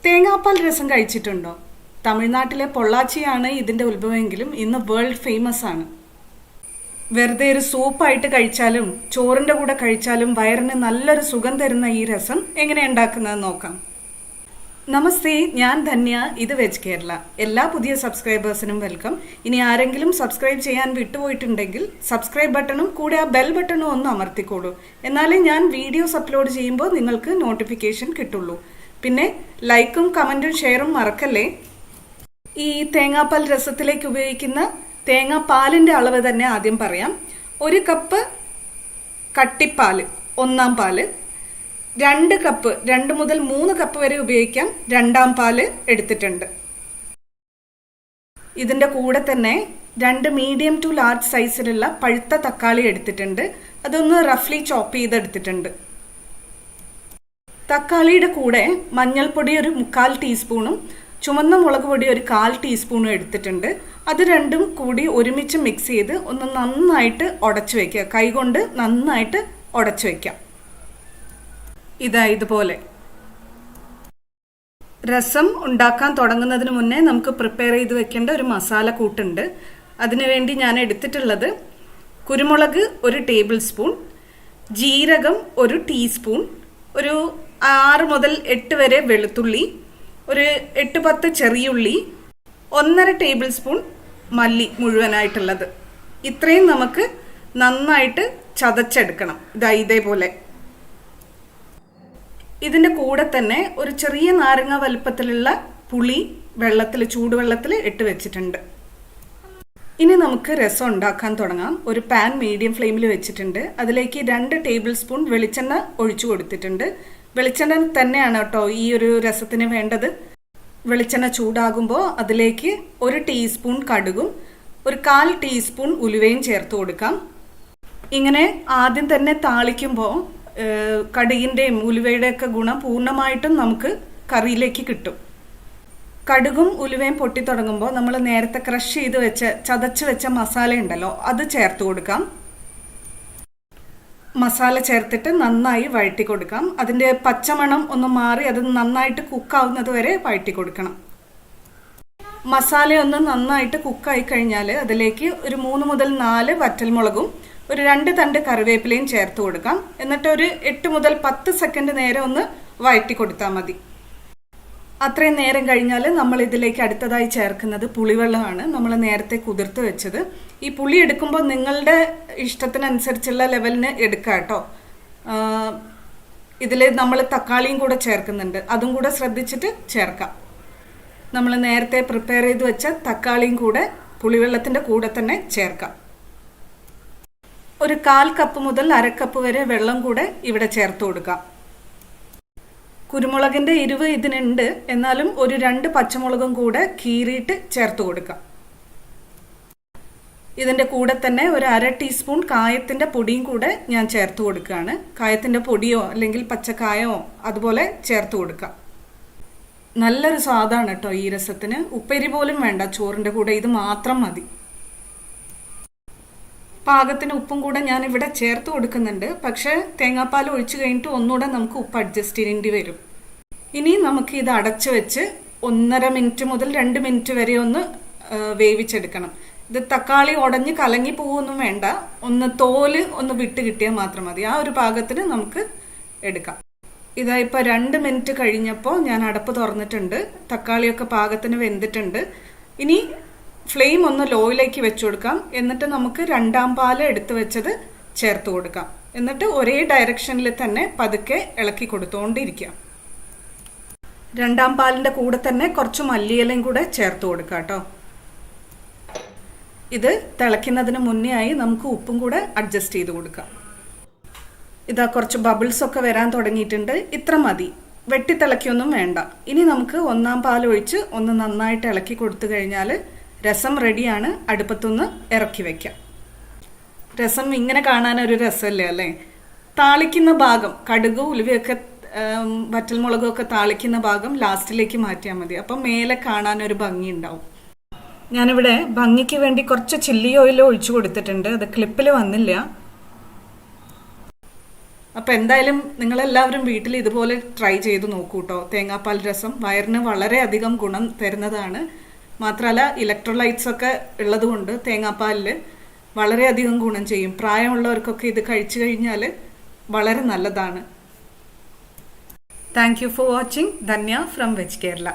തേങ്ങാപ്പാൽ രസം കഴിച്ചിട്ടുണ്ടോ? തമിഴ്നാട്ടിലെ പൊള്ളാച്ചിയാണ് ഇതിൻ്റെ ഉത്ഭവമെങ്കിലും ഇന്ന് വേൾഡ് ഫേമസ് ആണ്. വെറുതെ ഒരു സൂപ്പായിട്ട് കഴിച്ചാലും ചോറിൻ്റെ കൂടെ കഴിച്ചാലും വയറിന് നല്ലൊരു സുഖം തരുന്ന ഈ രസം എങ്ങനെ ഉണ്ടാക്കുന്നത് നോക്കാം. നമസ്തേ, ഞാൻ ധന്യ. ഇത് വെജ് കേരള. എല്ലാ പുതിയ സബ്സ്ക്രൈബേഴ്സിനും വെൽക്കം. ഇനി ആരെങ്കിലും സബ്സ്ക്രൈബ് ചെയ്യാൻ വിട്ടുപോയിട്ടുണ്ടെങ്കിൽ സബ്സ്ക്രൈബ് ബട്ടണും കൂടെ ആ ബെൽ ബട്ടണും ഒന്ന് അമർത്തിക്കോളൂ. എന്നാലേ ഞാൻ വീഡിയോസ് അപ്ലോഡ് ചെയ്യുമ്പോൾ നിങ്ങൾക്ക് നോട്ടിഫിക്കേഷൻ കിട്ടുള്ളൂ. പിന്നെ ലൈക്കും കമൻറ്റും ഷെയറും മറക്കല്ലേ. ഈ തേങ്ങാപ്പാൽ രസത്തിലേക്ക് ഉപയോഗിക്കുന്ന തേങ്ങാപ്പാലിൻ്റെ അളവ് തന്നെ ആദ്യം പറയാം. 1 കപ്പ് കട്ടിപ്പാല്, ഒന്നാം പാല്. 2 കപ്പ്, 2 മുതൽ 3 കപ്പ് വരെ ഉപയോഗിക്കാം, രണ്ടാം പാല് എടുത്തിട്ടുണ്ട്. ഇതിൻ്റെ കൂടെ തന്നെ 2 മീഡിയം ടു ലാർജ് സൈസിലുള്ള പഴുത്ത തക്കാളി എടുത്തിട്ടുണ്ട്. അതൊന്ന് റഫ്ലി ചോപ്പ് ചെയ്തെടുത്തിട്ടുണ്ട്. തക്കാളിയുടെ കൂടെ മഞ്ഞൾപ്പൊടി ഒരു 1/4 ടീസ്പൂണും ചുവന്ന മുളക് പൊടി ഒരു 1/4 ടീസ്പൂണും എടുത്തിട്ടുണ്ട്. അത് രണ്ടും കൂടി ഒരുമിച്ച് മിക്സ് ചെയ്ത് ഒന്ന് നന്നായിട്ട് ഉടച്ചു വയ്ക്കുക. കൈകൊണ്ട് നന്നായിട്ട് ഉടച്ചു വയ്ക്കാം. ഇതുപോലെ. രസം ഉണ്ടാക്കാൻ തുടങ്ങുന്നതിന് മുന്നേ നമുക്ക് പ്രിപ്പയർ ചെയ്ത് വെക്കേണ്ട ഒരു മസാല കൂട്ടുണ്ട്. അതിനുവേണ്ടി ഞാൻ എടുത്തിട്ടുള്ളത് കുരുമുളക് 1 ടേബിൾ സ്പൂൺ, ജീരകം 1 ടീസ്പൂൺ, ഒരു 6 മുതൽ 8 വരെ വെളുത്തുള്ളി, ഒരു 8-10 ചെറിയുള്ളി, 1/2 ടേബിൾ സ്പൂൺ മല്ലി മുഴുവനായിട്ടുള്ളത്. ഇത്രയും നമുക്ക് നന്നായിട്ട് ചതച്ചെടുക്കണം. ഇതേപോലെ. ഇതിൻ്റെ കൂടെ തന്നെ ഒരു ചെറിയ നാരങ്ങ വലുപ്പത്തിലുള്ള പുളി ചൂടുവെള്ളത്തിൽ ഇട്ട് വെച്ചിട്ടുണ്ട്. ഇനി നമുക്ക് രസം ഉണ്ടാക്കാൻ തുടങ്ങാം. ഒരു പാൻ മീഡിയം ഫ്ലെയിമിൽ വെച്ചിട്ടുണ്ട്. അതിലേക്ക് 2 ടേബിൾ സ്പൂൺ വെളിച്ചെണ്ണ ഒഴിച്ചു കൊടുത്തിട്ടുണ്ട്. വെളിച്ചെണ്ണ തന്നെയാണ് കേട്ടോ ഈ ഒരു രസത്തിന് വേണ്ടത്. വെളിച്ചെണ്ണ ചൂടാകുമ്പോൾ അതിലേക്ക് 1 ടീസ്പൂൺ കടുകും ഒരു 1/4 ടീസ്പൂൺ ഉലുവയും ചേർത്ത് കൊടുക്കാം. ഇങ്ങനെ ആദ്യം തന്നെ താളിക്കുമ്പോൾ കടുകിൻ്റെയും ഉലുവയുടെയൊക്കെ ഗുണം പൂർണ്ണമായിട്ടും നമുക്ക് കറിയിലേക്ക് കിട്ടും. കടുകും ഉലുവയും പൊട്ടി തുടങ്ങുമ്പോൾ നമ്മൾ നേരത്തെ ക്രഷ് ചെയ്ത് ചതച്ച് വെച്ച മസാല ഉണ്ടല്ലോ, അത് ചേർത്ത് കൊടുക്കാം. മസാല ചേർത്തിട്ട് നന്നായി വഴറ്റി കൊടുക്കാം. അതിൻ്റെ പച്ചമണം ഒന്ന് മാറി അത് നന്നായിട്ട് കുക്കാവുന്നത് വരെ വഴറ്റി കൊടുക്കണം. മസാല ഒന്ന് നന്നായിട്ട് കുക്കായി കഴിഞ്ഞാൽ അതിലേക്ക് ഒരു 3 മുതൽ 4 വറ്റൽമുളകും ഒരു 2 തണ്ട് കറിവേപ്പിലയും ചേർത്ത് കൊടുക്കാം. എന്നിട്ട് ഒരു 8 മുതൽ 10 സെക്കൻഡ് നേരം ഒന്ന് വഴറ്റി കൊടുത്താൽ മതി. അത്രയും നേരം കഴിഞ്ഞാൽ നമ്മൾ ഇതിലേക്ക് അടുത്തതായി ചേർക്കുന്നത് പുളിവെള്ളമാണ്. നമ്മൾ നേരത്തെ കുതിർത്ത് വെച്ചത്. ഈ പുളി എടുക്കുമ്പോൾ നിങ്ങളുടെ ഇഷ്ടത്തിനനുസരിച്ചുള്ള ലെവലിന് എടുക്കുക കേട്ടോ. ഇതിൽ നമ്മൾ തക്കാളിയും കൂടെ ചേർക്കുന്നുണ്ട്. അതും കൂടെ ശ്രദ്ധിച്ചിട്ട് ചേർക്കാം. നമ്മൾ നേരത്തെ പ്രിപ്പയർ ചെയ്ത് വെച്ച തക്കാളിയും കൂടെ പുളിവെള്ളത്തിൻ്റെ കൂടെ തന്നെ ചേർക്കാം. ഒരു 1/4 കപ്പ് മുതൽ 1/2 കപ്പ് വരെ വെള്ളം കൂടെ ഇവിടെ ചേർത്ത് കൊടുക്കാം. കുരുമുളകിൻ്റെ എരിവ് ഇതിനുണ്ട്, എന്നാലും ഒരു 2 പച്ചമുളകും കൂടെ കീറിയിട്ട് ചേർത്ത് കൊടുക്കാം. ഇതിൻ്റെ കൂടെ തന്നെ ഒരു 1/2 ടീസ്പൂൺ കായത്തിൻ്റെ പൊടിയും കൂടെ ഞാൻ ചേർത്ത് കൊടുക്കുകയാണ്. കായത്തിൻ്റെ പൊടിയോ അല്ലെങ്കിൽ പച്ചക്കായോ അതുപോലെ ചേർത്ത് കൊടുക്കാം. നല്ലൊരു സ്വാദാണ് കേട്ടോ ഈ രസത്തിന്. ഉപ്പേരി പോലും വേണ്ട ചോറിൻ്റെ കൂടെ, ഇത് മാത്രം മതി. പാകത്തിന് ഉപ്പും കൂടെ ഞാൻ ഇവിടെ ചേർത്ത് കൊടുക്കുന്നുണ്ട്. പക്ഷേ തേങ്ങാപ്പാൽ ഒഴിച്ചു കഴിഞ്ഞിട്ട് ഒന്നുകൂടെ നമുക്ക് ഉപ്പ് അഡ്ജസ്റ്റ് ചെയ്യേണ്ടി വരും. ഇനി നമുക്ക് ഇത് അടച്ചു വെച്ച് 1.5 മിനിറ്റ് മുതൽ 2 മിനിറ്റ് വരെ ഒന്ന് വേവിച്ചെടുക്കണം. ഇത് തക്കാളി ഉടഞ്ഞ് കലങ്ങി പോവൊന്നും വേണ്ട, തോല് ഒന്ന് വിട്ട് കിട്ടിയാൽ മാത്രം മതി. ആ ഒരു പാകത്തിന് നമുക്ക് എടുക്കാം. ഇപ്പോൾ 2 മിനിറ്റ് കഴിഞ്ഞപ്പോൾ ഞാൻ അടപ്പ് തുറന്നിട്ടുണ്ട്. തക്കാളിയൊക്കെ പാകത്തിന് വെന്തിട്ടുണ്ട്. ഇനി ഫ്ലെയിം ഒന്ന് ലോയിലേക്ക് വെച്ചു കൊടുക്കാം. എന്നിട്ട് നമുക്ക് രണ്ടാം പാല് എടുത്ത് വെച്ചത് ചേർത്ത് കൊടുക്കാം. എന്നിട്ട് ഒരേ ഡയറക്ഷനിൽ തന്നെ പതുക്കെ ഇളക്കി കൊടുത്തുകൊണ്ടിരിക്കാം. രണ്ടാം പാലിൻ്റെ കൂടെ തന്നെ കുറച്ച് മല്ലിയിലയും കൂടെ ചേർത്ത് കൊടുക്കാം കേട്ടോ. ഇത് തിളയ്ക്കുന്നതിന് മുന്നേ ആയി നമുക്ക് ഉപ്പും കൂടെ അഡ്ജസ്റ്റ് ചെയ്ത് കൊടുക്കാം. കുറച്ച് ബബിൾസ് ഒക്കെ വരാൻ തുടങ്ങിയിട്ടുണ്ട്. ഇത്ര മതി, വെട്ടിത്തിളയ്ക്കൊന്നും വേണ്ട. ഇനി നമുക്ക് 1-ാം പാൽ ഒഴിച്ച് ഒന്ന് നന്നായിട്ട് ഇളക്കി കൊടുത്തു കഴിഞ്ഞാൽ രസം റെഡിയാണ്. അടുപ്പത്തുനിന്ന് ഇറക്കി വയ്ക്കാം. രസം ഇങ്ങനെ കാണാനൊരു രസമല്ലേ അല്ലേ? താളിക്കുന്ന ഭാഗം, കടുക് ഉലുവയൊക്കെ വറ്റൽമുളകും ഒക്കെ താളിക്കുന്ന ഭാഗം ലാസ്റ്റിലേക്ക് മാറ്റിയാൽ മതി. അപ്പം മേലെ കാണാനൊരു ഭംഗി ഉണ്ടാവും. ഞാനിവിടെ ഭംഗിക്ക് വേണ്ടി കുറച്ച് ചില്ലി ഓയിൽ ഒഴിച്ചു കൊടുത്തിട്ടുണ്ട്. അത് ക്ലിപ്പിൽ വന്നില്ല. അപ്പോൾ എന്തായാലും നിങ്ങളെല്ലാവരും വീട്ടിൽ ഇതുപോലെ ട്രൈ ചെയ്ത് നോക്കൂ കേട്ടോ. തേങ്ങാപ്പാൽ രസം വയറിന് വളരെയധികം ഗുണം തരുന്നതാണ്. മാത്രമല്ല ഇലക്ട്രോലൈറ്റ്സ് ഒക്കെ ഉള്ളതുകൊണ്ട് തേങ്ങാപ്പാലിൽ വളരെയധികം ഗുണം ചെയ്യും. പ്രായമുള്ളവർക്കൊക്കെ ഇത് കഴിച്ചു കഴിഞ്ഞാൽ വളരെ നല്ലതാണ്. Thank you for watching. Dhanya from veg Kerala.